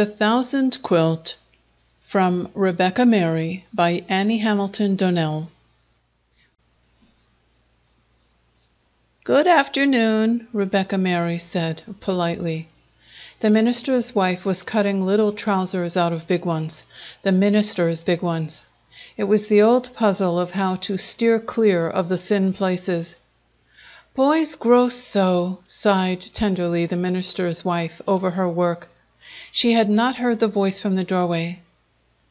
The Thousand Quilt from Rebecca Mary by Annie Hamilton Donnell. "Good afternoon," Rebecca Mary said politely. The minister's wife was cutting little trousers out of big ones, the minister's big ones. It was the old puzzle of how to steer clear of the thin places. "Boys grow so," sighed tenderly the minister's wife over her work. She had not heard the voice from the doorway.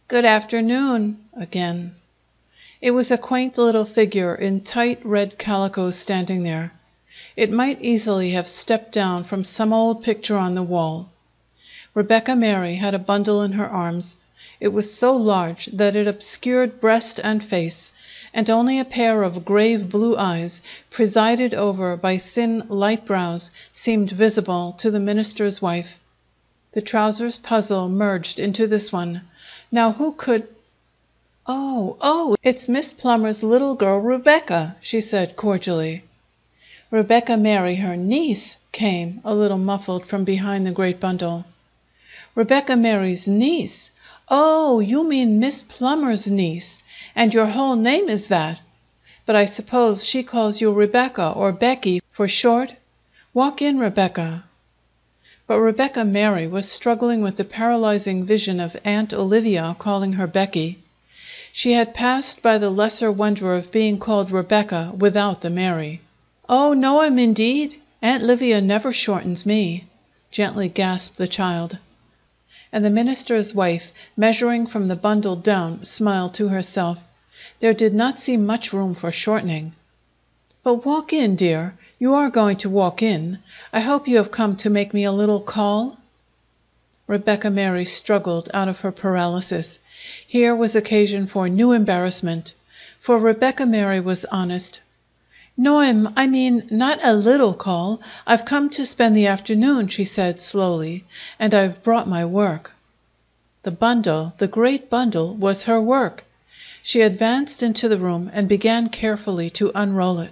"Good afternoon," again. It was a quaint little figure in tight red calico standing there. It might easily have stepped down from some old picture on the wall. Rebecca Mary had a bundle in her arms. It was so large that it obscured breast and face, and only a pair of grave blue eyes, presided over by thin light brows, seemed visible to the minister's wife. The trousers puzzle merged into this one. Now who could— Oh, it's Miss Plummer's little girl, Rebecca," she said cordially. Rebecca Mary, her niece, came, a little muffled, from behind the great bundle. "Rebecca Mary's niece? Oh, you mean Miss Plummer's niece, and your whole name is that. But I suppose she calls you Rebecca or Becky for short? Walk in, Rebecca." But Rebecca Mary was struggling with the paralyzing vision of Aunt Olivia calling her Becky. She had passed by the lesser wonder of being called Rebecca without the Mary. "Oh, no, I'm indeed. Aunt Olivia never shortens me," gently gasped the child. And the minister's wife, measuring from the bundle down, smiled to herself. There did not seem much room for shortening. "But walk in, dear. You are going to walk in. I hope you have come to make me a little call." Rebecca Mary struggled out of her paralysis. Here was occasion for new embarrassment. For Rebecca Mary was honest. "No, I mean not a little call. I've come to spend the afternoon," she said slowly, "and I've brought my work." The bundle, the great bundle, was her work. She advanced into the room and began carefully to unroll it.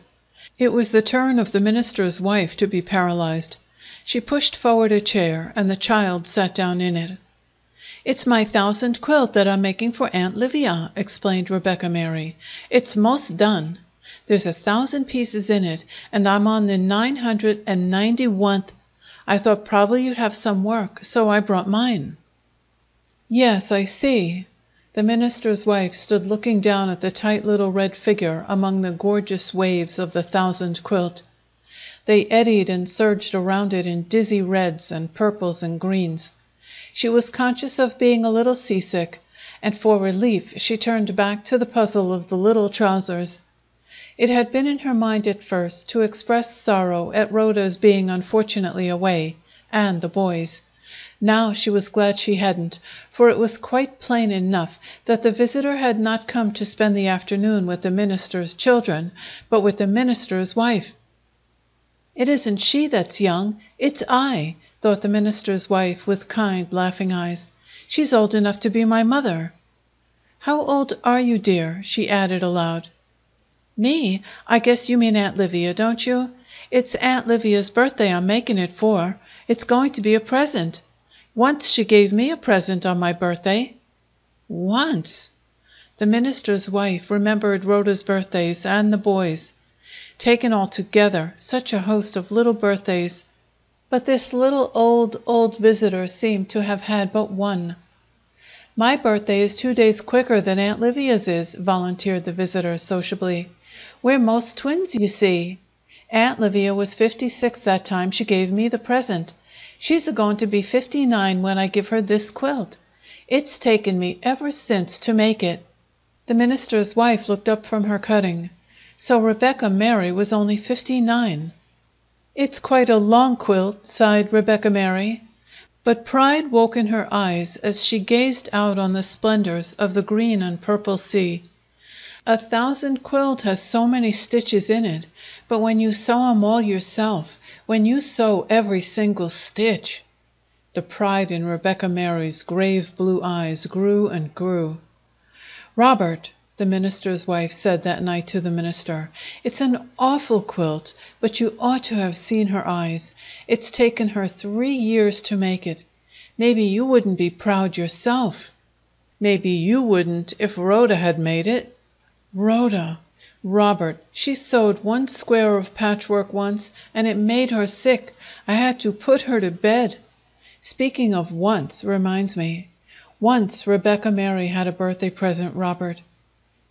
It was the turn of the minister's wife to be paralyzed. She pushed forward a chair, and the child sat down in it. "It's my Thousand Quilt that I'm making for Aunt Olivia," explained Rebecca Mary. "It's most done. There's 1,000 pieces in it, and I'm on the 991th. I thought probably you'd have some work, so I brought mine." "Yes, I see." The minister's wife stood looking down at the tight little red figure among the gorgeous waves of the Thousand Quilt. They eddied and surged around it in dizzy reds and purples and greens. She was conscious of being a little seasick, and for relief she turned back to the puzzle of the little trousers. It had been in her mind at first to express sorrow at Rhoda's being unfortunately away, and the boys. Now she was glad she hadn't, for it was quite plain enough that the visitor had not come to spend the afternoon with the minister's children, but with the minister's wife. "It isn't she that's young, it's I," thought the minister's wife with kind, laughing eyes. "She's old enough to be my mother. How old are you, dear?" she added aloud. "Me? I guess you mean Aunt Olivia, don't you? It's Aunt Olivia's birthday I'm making it for. It's going to be a present. Once she gave me a present on my birthday." Once! The minister's wife remembered Rhoda's birthdays and the boys'. Taken all together, such a host of little birthdays. But this little old visitor seemed to have had but one. "My birthday is 2 days quicker than Aunt Olivia's is," volunteered the visitor sociably. "We're most twins, you see. Aunt Olivia was 56 that time she gave me the present. She's a-going to be 59 when I give her this quilt. It's taken me ever since to make it." The minister's wife looked up from her cutting. So Rebecca Mary was only 59. "It's quite a long quilt," sighed Rebecca Mary. But pride woke in her eyes as she gazed out on the splendors of the green and purple sea. "A Thousand Quilt has so many stitches in it, but when you sew 'em all yourself, when you sew every single stitch—" The pride in Rebecca Mary's grave blue eyes grew and grew. "Robert," the minister's wife said that night to the minister, "it's an awful quilt, but you ought to have seen her eyes. It's taken her 3 years to make it. Maybe you wouldn't be proud yourself. Maybe you wouldn't if Rhoda had made it. Rhoda! Robert, she sewed one square of patchwork once, and it made her sick. I had to put her to bed. Speaking of once reminds me. Once Rebecca Mary had a birthday present, Robert.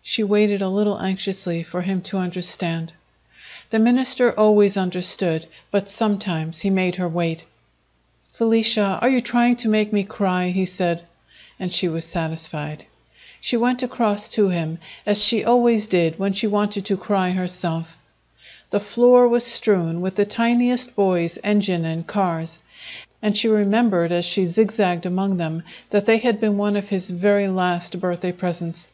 She waited a little anxiously for him to understand. The minister always understood, but sometimes he made her wait. Felicia, are you trying to make me cry? He said, and she was satisfied. She went across to him, as she always did when she wanted to cry herself. The floor was strewn with the tiniest boys' engine and cars, and she remembered as she zigzagged among them that they had been one of his very last birthday presents.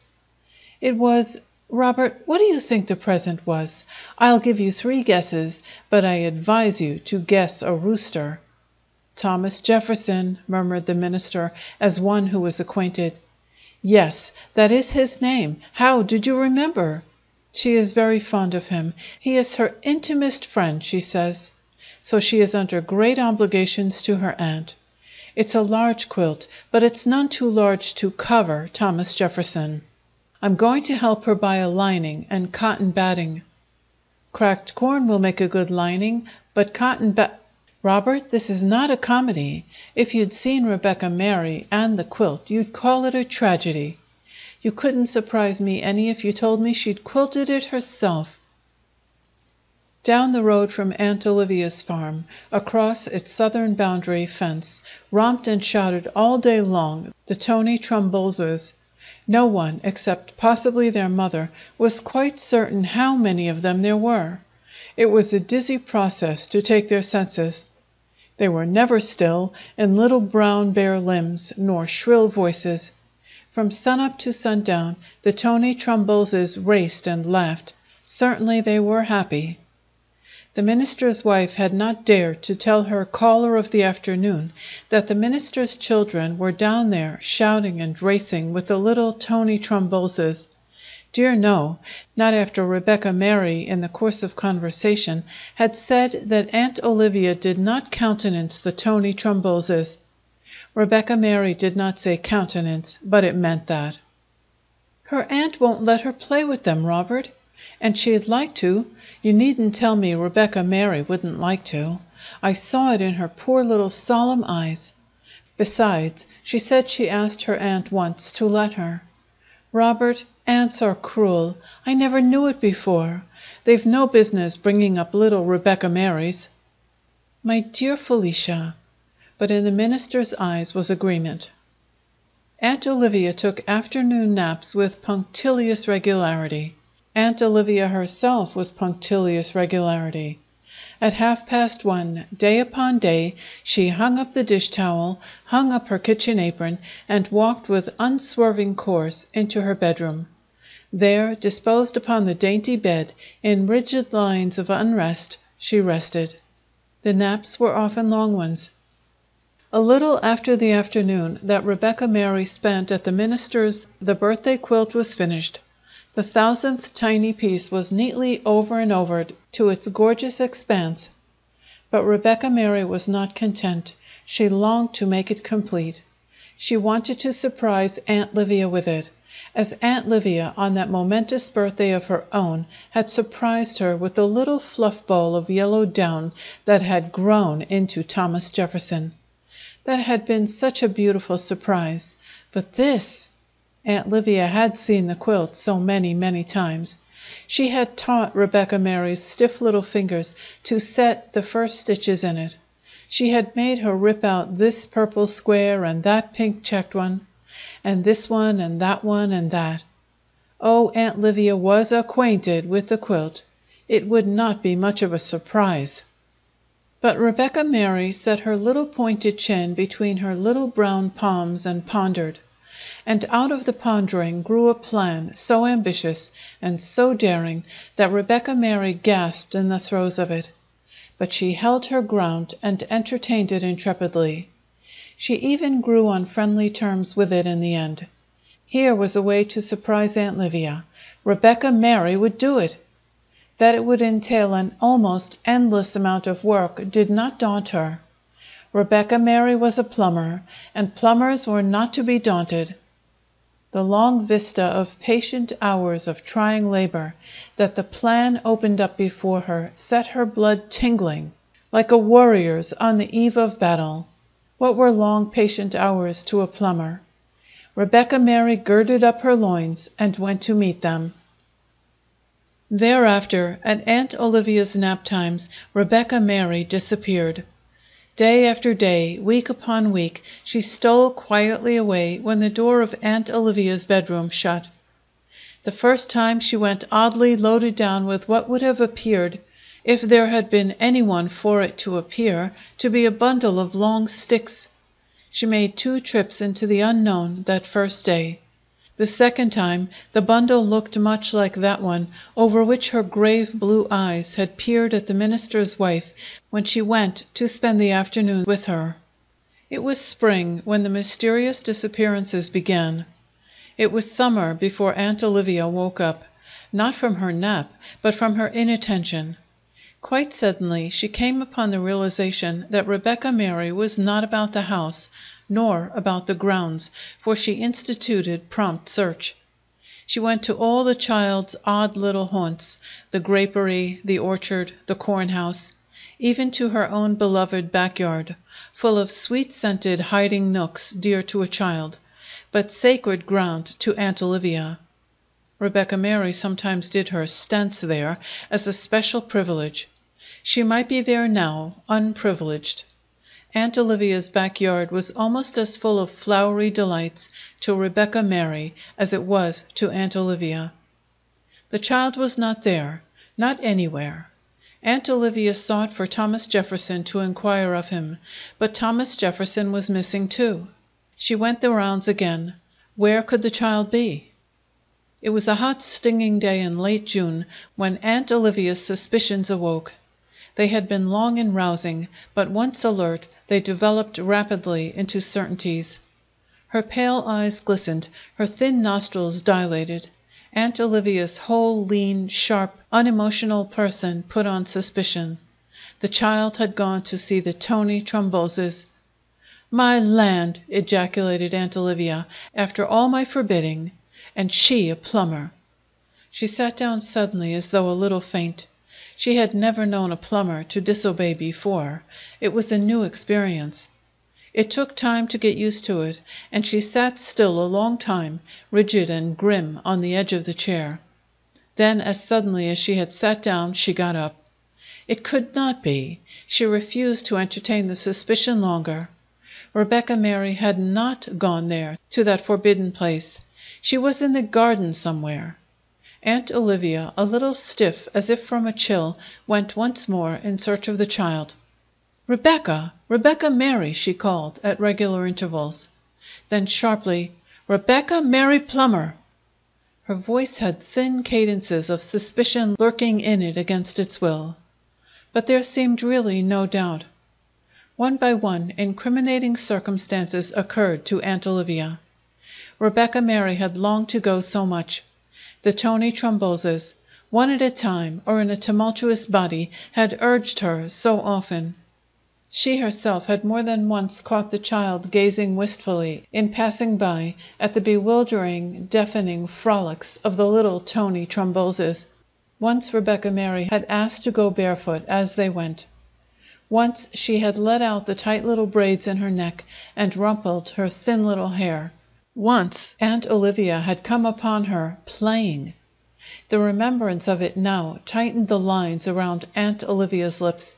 It was, Robert, what do you think the present was? I'll give you 3 guesses, but I advise you to guess a rooster. Thomas Jefferson, murmured the minister, as one who was acquainted. Yes, that is his name. How did you remember? She is very fond of him. He is her intimist friend, she says. So she is under great obligations to her aunt. It's a large quilt, but it's none too large to cover Thomas Jefferson. I'm going to help her buy a lining and cotton batting. Cracked corn will make a good lining, but Robert, this is not a comedy. If you'd seen Rebecca Mary and the quilt, you'd call it a tragedy. You couldn't surprise me any if you told me she'd quilted it herself. Down the road from Aunt Olivia's farm, across its southern boundary fence, romped and shouted all day long the Tony Trumbullses. No one, except possibly their mother, was quite certain how many of them there were. It was a dizzy process to take their senses. They were never still, in little brown bare limbs, nor shrill voices. From sunup to sundown, the Tony Trumbullses raced and laughed. Certainly they were happy. The minister's wife had not dared to tell her caller of the afternoon that the minister's children were down there shouting and racing with the little Tony Trumbullses. Dear no, not after Rebecca Mary, in the course of conversation, had said that Aunt Olivia did not countenance the Tony Trumbullses. Rebecca Mary did not say countenance, but it meant that. Her aunt won't let her play with them, Robert. And she'd like to. You needn't tell me Rebecca Mary wouldn't like to. I saw it in her poor little solemn eyes. Besides, she said she asked her aunt once to let her. Robert, aunts are cruel. I never knew it before. They've no business bringing up little Rebecca Marys. My dear Felicia. But in the minister's eyes was agreement. Aunt Olivia took afternoon naps with punctilious regularity. Aunt Olivia herself was punctilious regularity. At 1:30, day upon day, she hung up the dish towel, hung up her kitchen apron, and walked with unswerving course into her bedroom. There, disposed upon the dainty bed, in rigid lines of unrest, she rested. The naps were often long ones. A little after the afternoon that Rebecca Mary spent at the minister's, the birthday quilt was finished. The 1000th tiny piece was neatly over and overed to its gorgeous expanse. But Rebecca Mary was not content. She longed to make it complete. She wanted to surprise Aunt Livia with it, as Aunt Livia, on that momentous birthday of her own, had surprised her with the little fluff ball of yellow down that had grown into Thomas Jefferson. That had been such a beautiful surprise. But this! Aunt Livia had seen the quilt so many, many times. She had taught Rebecca Mary's stiff little fingers to set the first stitches in it. She had made her rip out this purple square and that pink checked one, and this one and that one and that. Oh, Aunt Livia was acquainted with the quilt. It would not be much of a surprise. But Rebecca Mary set her little pointed chin between her little brown palms and pondered. And out of the pondering grew a plan so ambitious and so daring that Rebecca Mary gasped in the throes of it. But she held her ground and entertained it intrepidly. She even grew on friendly terms with it in the end. Here was a way to surprise Aunt Livia. Rebecca Mary would do it. That it would entail an almost endless amount of work did not daunt her. Rebecca Mary was a plumber, and plumbers were not to be daunted. The long vista of patient hours of trying labor that the plan opened up before her set her blood tingling, like a warrior's on the eve of battle. What were long, patient hours to a plumber? Rebecca Mary girded up her loins and went to meet them. Thereafter, at Aunt Olivia's nap times, Rebecca Mary disappeared. Day after day, week upon week, she stole quietly away when the door of Aunt Olivia's bedroom shut. The first time she went oddly loaded down with what would have appeared, if there had been anyone for it to appear, to be a bundle of long sticks. She made 2 trips into the unknown that first day. The second time, the bundle looked much like that one over which her grave blue eyes had peered at the minister's wife when she went to spend the afternoon with her. It was spring when the mysterious disappearances began. It was summer before Aunt Olivia woke up, not from her nap, but from her inattention. Quite suddenly she came upon the realization that Rebecca Mary was not about the house, nor about the grounds, for she instituted prompt search. She went to all the child's odd little haunts, the grapery, the orchard, the cornhouse, even to her own beloved backyard, full of sweet-scented hiding nooks dear to a child, but sacred ground to Aunt Olivia. Rebecca Mary sometimes did her stunts there as a special privilege. She might be there now, unprivileged. Aunt Olivia's backyard was almost as full of flowery delights to Rebecca Mary as it was to Aunt Olivia. The child was not there, not anywhere. Aunt Olivia sought for Thomas Jefferson to inquire of him, but Thomas Jefferson was missing too. She went the rounds again. Where could the child be? It was a hot, stinging day in late June when Aunt Olivia's suspicions awoke. They had been long in rousing, but once alert, they developed rapidly into certainties. Her pale eyes glistened, her thin nostrils dilated. Aunt Olivia's whole lean, sharp, unemotional person put on suspicion. The child had gone to see the Tony Trumboses. "My land!" ejaculated Aunt Olivia, "after all my forbidding! And she a plumber!" She sat down suddenly as though a little faint. She had never known a plumber to disobey before. It was a new experience. It took time to get used to it, and she sat still a long time, rigid and grim on the edge of the chair. Then, as suddenly as she had sat down, she got up. It could not be. She refused to entertain the suspicion longer. Rebecca Mary had not gone there, to that forbidden place. She was in the garden somewhere. Aunt Olivia, a little stiff as if from a chill, went once more in search of the child. "Rebecca! Rebecca Mary!" she called at regular intervals. Then sharply, "Rebecca Mary Plummer!" Her voice had thin cadences of suspicion lurking in it against its will. But there seemed really no doubt. One by one, incriminating circumstances occurred to Aunt Olivia. Rebecca Mary had longed to go so much. The Tony Trumboses, one at a time or in a tumultuous body, had urged her so often. She herself had more than once caught the child gazing wistfully, in passing by, at the bewildering, deafening frolics of the little Tony Trumboses. Once Rebecca Mary had asked to go barefoot as they went. Once she had let out the tight little braids in her neck and rumpled her thin little hair. Once Aunt Olivia had come upon her playing. The remembrance of it now tightened the lines around Aunt Olivia's lips.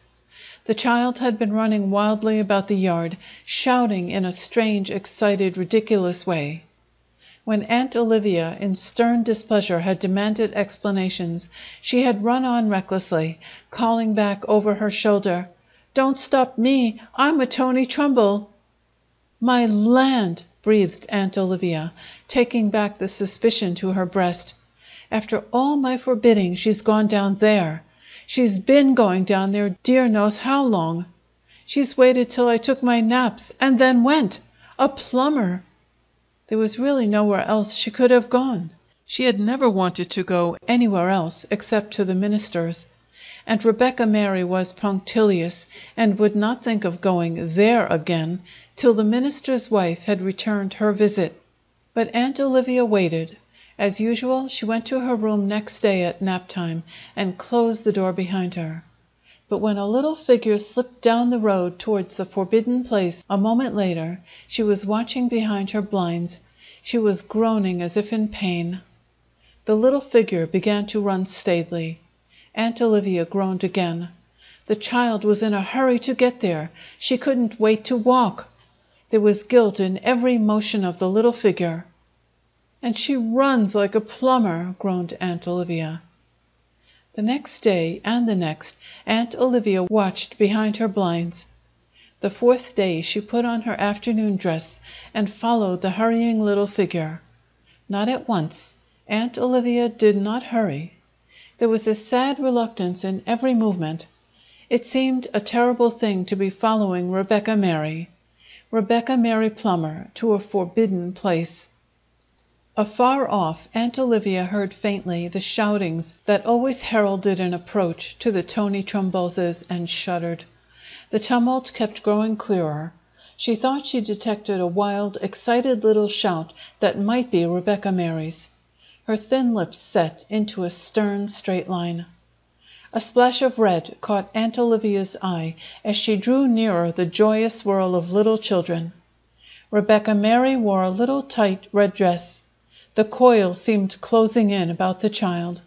The child had been running wildly about the yard, shouting in a strange, excited, ridiculous way. When Aunt Olivia, in stern displeasure, had demanded explanations, she had run on recklessly, calling back over her shoulder, "Don't stop me! I'm a Tony Trumbull!" "My land!" breathed Aunt Olivia, taking back the suspicion to her breast. "After all my forbidding, she's gone down there. She's been going down there dear knows how long. She's waited till I took my naps, and then went. A plumber!" There was really nowhere else she could have gone. She had never wanted to go anywhere else except to the minister's. and Rebecca Mary was punctilious and would not think of going there again till the minister's wife had returned her visit. But Aunt Olivia waited. As usual, she went to her room next day at nap time and closed the door behind her. But when a little figure slipped down the road towards the forbidden place a moment later, she was watching behind her blinds. She was groaning as if in pain. The little figure began to run staidly. Aunt Olivia groaned again. The child was in a hurry to get there. She couldn't wait to walk. There was guilt in every motion of the little figure. "And she runs like a plumber," groaned Aunt Olivia. The next day and the next, Aunt Olivia watched behind her blinds. The fourth day she put on her afternoon dress and followed the hurrying little figure. Not at once. Aunt Olivia did not hurry. There was a sad reluctance in every movement. It seemed a terrible thing to be following Rebecca Mary Plummer, to a forbidden place. Afar off, Aunt Olivia heard faintly the shoutings that always heralded an approach to the Tony Trumboses, and shuddered. The tumult kept growing clearer. She thought she detected a wild, excited little shout that might be Rebecca Mary's. Her thin lips set into a stern, straight line. A splash of red caught Aunt Olivia's eye as she drew nearer the joyous whirl of little children. Rebecca Mary wore a little tight red dress. The coil seemed closing in about the child.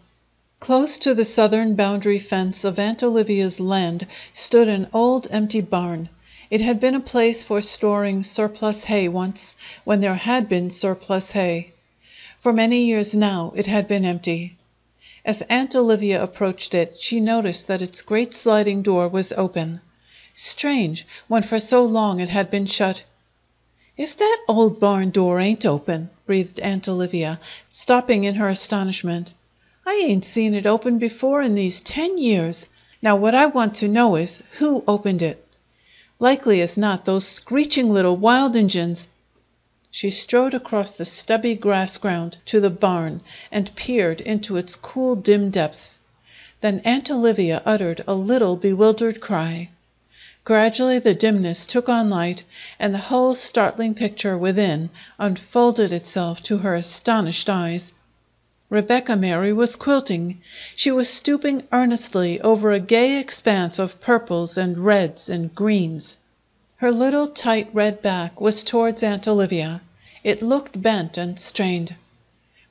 Close to the southern boundary fence of Aunt Olivia's land stood an old empty barn. It had been a place for storing surplus hay once, when there had been surplus hay. For many years now it had been empty. As Aunt Olivia approached it, she noticed that its great sliding door was open. Strange, when for so long it had been shut. "If that old barn door ain't open," breathed Aunt Olivia, stopping in her astonishment. "I ain't seen it open before in these 10 years. Now what I want to know is, who opened it? Likely as not those screeching little wild Injuns." She strode across the stubby grass ground to the barn and peered into its cool, dim depths. Then Aunt Olivia uttered a little bewildered cry. Gradually the dimness took on light, and the whole startling picture within unfolded itself to her astonished eyes. Rebecca Mary was quilting. She was stooping earnestly over a gay expanse of purples and reds and greens. Her little tight red back was towards Aunt Olivia. It looked bent and strained.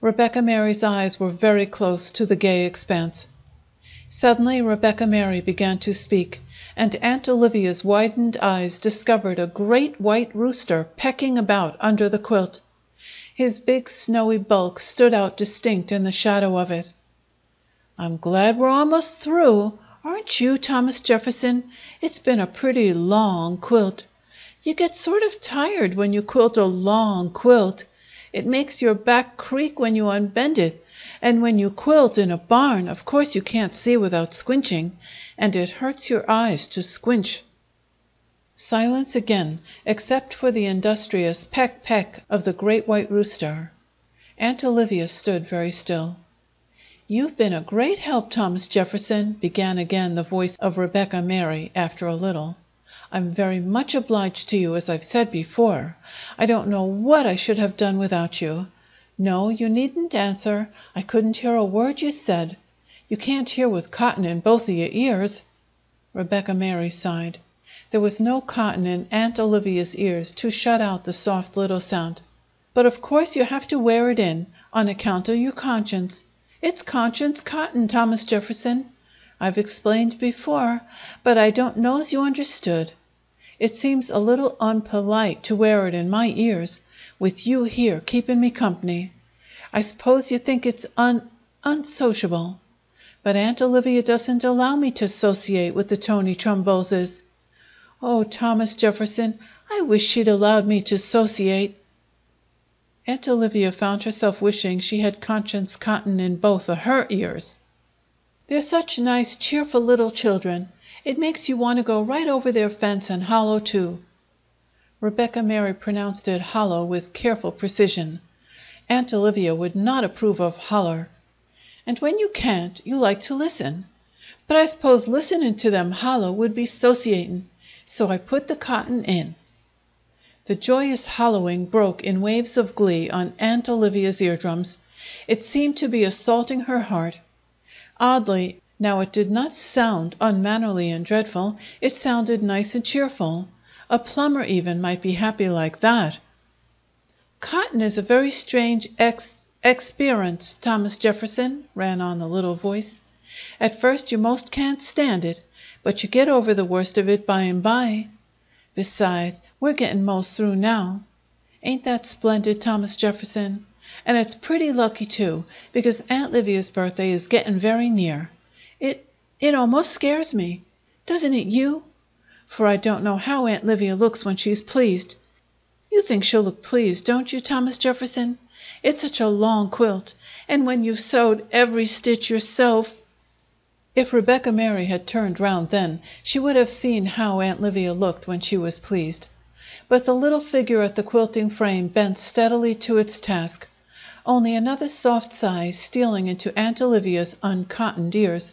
Rebecca Mary's eyes were very close to the gay expanse. Suddenly Rebecca Mary began to speak, and Aunt Olivia's widened eyes discovered a great white rooster pecking about under the quilt. His big snowy bulk stood out distinct in the shadow of it. "I'm glad we're almost through. Aren't you, Thomas Jefferson? It's been a pretty long quilt. You get sort of tired when you quilt a long quilt. It makes your back creak when you unbend it. And when you quilt in a barn, of course you can't see without squinching, and it hurts your eyes to squinch." Silence again, except for the industrious peck-peck of the great white rooster. Aunt Olivia stood very still. "You've been a great help, Thomas Jefferson," began again the voice of Rebecca Mary after a little. "I'm very much obliged to you, as I've said before. I don't know what I should have done without you. No, you needn't answer. I couldn't hear a word you said. You can't hear with cotton in both of your ears." Rebecca Mary sighed. There was no cotton in Aunt Olivia's ears to shut out the soft little sound. "But of course you have to wear it in, on account of your conscience. It's conscience cotton, Thomas Jefferson. I've explained before, but I don't know's you understood. It seems a little unpolite to wear it in my ears, with you here keeping me company. I suppose you think it's unsociable. But Aunt Olivia doesn't allow me to associate with the Tony Trumboses. Oh, Thomas Jefferson, I wish she'd allowed me to associate." Aunt Olivia found herself wishing she had conscience cotton in both of her ears. "They're such nice, cheerful little children. It makes you want to go right over their fence and hollow too." Rebecca Mary pronounced it hollow with careful precision. Aunt Olivia would not approve of holler. "And when you can't, you like to listen. But I suppose listening to them hollow would be 'sociating, so I put the cotton in." The joyous hollowing broke in waves of glee on Aunt Olivia's eardrums. It seemed to be assaulting her heart. Oddly, now it did not sound unmannerly and dreadful. It sounded nice and cheerful. A plumber even might be happy like that. "Cotton is a very strange experience, Thomas Jefferson," ran on the little voice. "At first you most can't stand it, but you get over the worst of it by and by. Besides, we're getting most through now. Ain't that splendid, Thomas Jefferson? And it's pretty lucky, too, because Aunt Livia's birthday is getting very near. It almost scares me. Doesn't it you? For I don't know how Aunt Livia looks when she's pleased. You think she'll look pleased, don't you, Thomas Jefferson? It's such a long quilt, and when you've sewed every stitch yourself." If Rebecca Mary had turned round then, she would have seen how Aunt Livia looked when she was pleased. But the little figure at the quilting frame bent steadily to its task, only another soft sigh stealing into Aunt Olivia's uncottoned ears.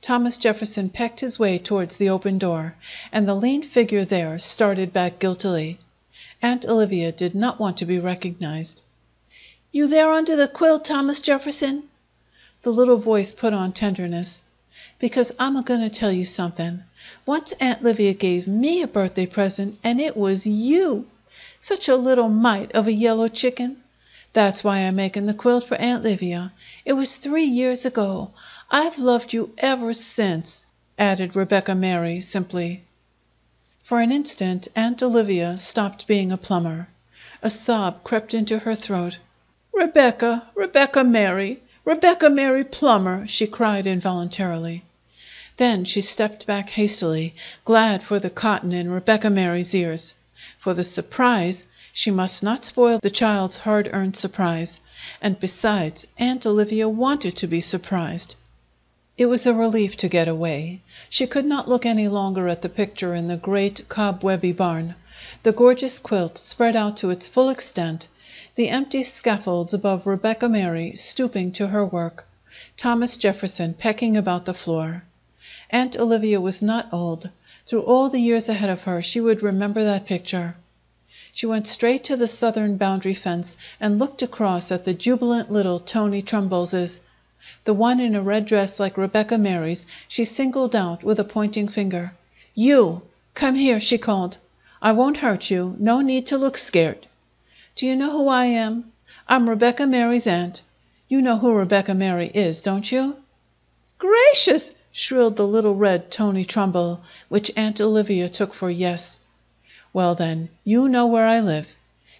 Thomas Jefferson pecked his way towards the open door, and the lean figure there started back guiltily. Aunt Olivia did not want to be recognized. "You there under the quilt, Thomas Jefferson?" The little voice put on tenderness. "Because I'm a-going to tell you something. Once Aunt Livia gave me a birthday present, and it was you. Such a little mite of a yellow chicken. That's why I'm making the quilt for Aunt Livia. It was 3 years ago. I've loved you ever since," added Rebecca Mary simply. For an instant Aunt Olivia stopped being a plumber. A sob crept into her throat. "Rebecca, Rebecca Mary, Rebecca Mary Plummer," she cried involuntarily. Then she stepped back hastily, glad for the cotton in Rebecca Mary's ears. For the surprise, she must not spoil the child's hard-earned surprise. And besides, Aunt Olivia wanted to be surprised. It was a relief to get away. She could not look any longer at the picture in the great cobwebby barn, the gorgeous quilt spread out to its full extent, the empty scaffolds above Rebecca Mary stooping to her work, Thomas Jefferson pecking about the floor. Aunt Olivia was not old. Through all the years ahead of her she would remember that picture. She went straight to the southern boundary fence and looked across at the jubilant little Tony Trumboses. The one in a red dress like Rebecca Mary's she singled out with a pointing finger. "You! Come here," she called. "I won't hurt you. No need to look scared. Do you know who I am? I'm Rebecca Mary's aunt. You know who Rebecca Mary is, don't you?" "Gracious!" shrilled the little red Tony Trumbull, which Aunt Olivia took for yes. "Well, then, you know where I live.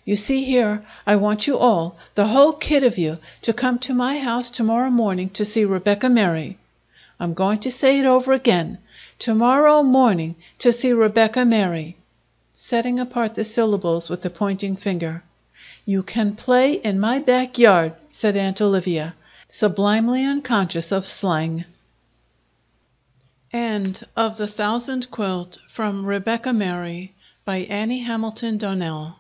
You see here, I want you all, the whole kit of you, to come to my house tomorrow morning to see Rebecca Mary. I'm going to say it over again. Tomorrow morning to see Rebecca Mary," setting apart the syllables with the pointing finger. "You can play in my backyard," said Aunt Olivia, sublimely unconscious of slang. End of The Thousand Quilt, from Rebecca Mary, by Annie Hamilton Donnell.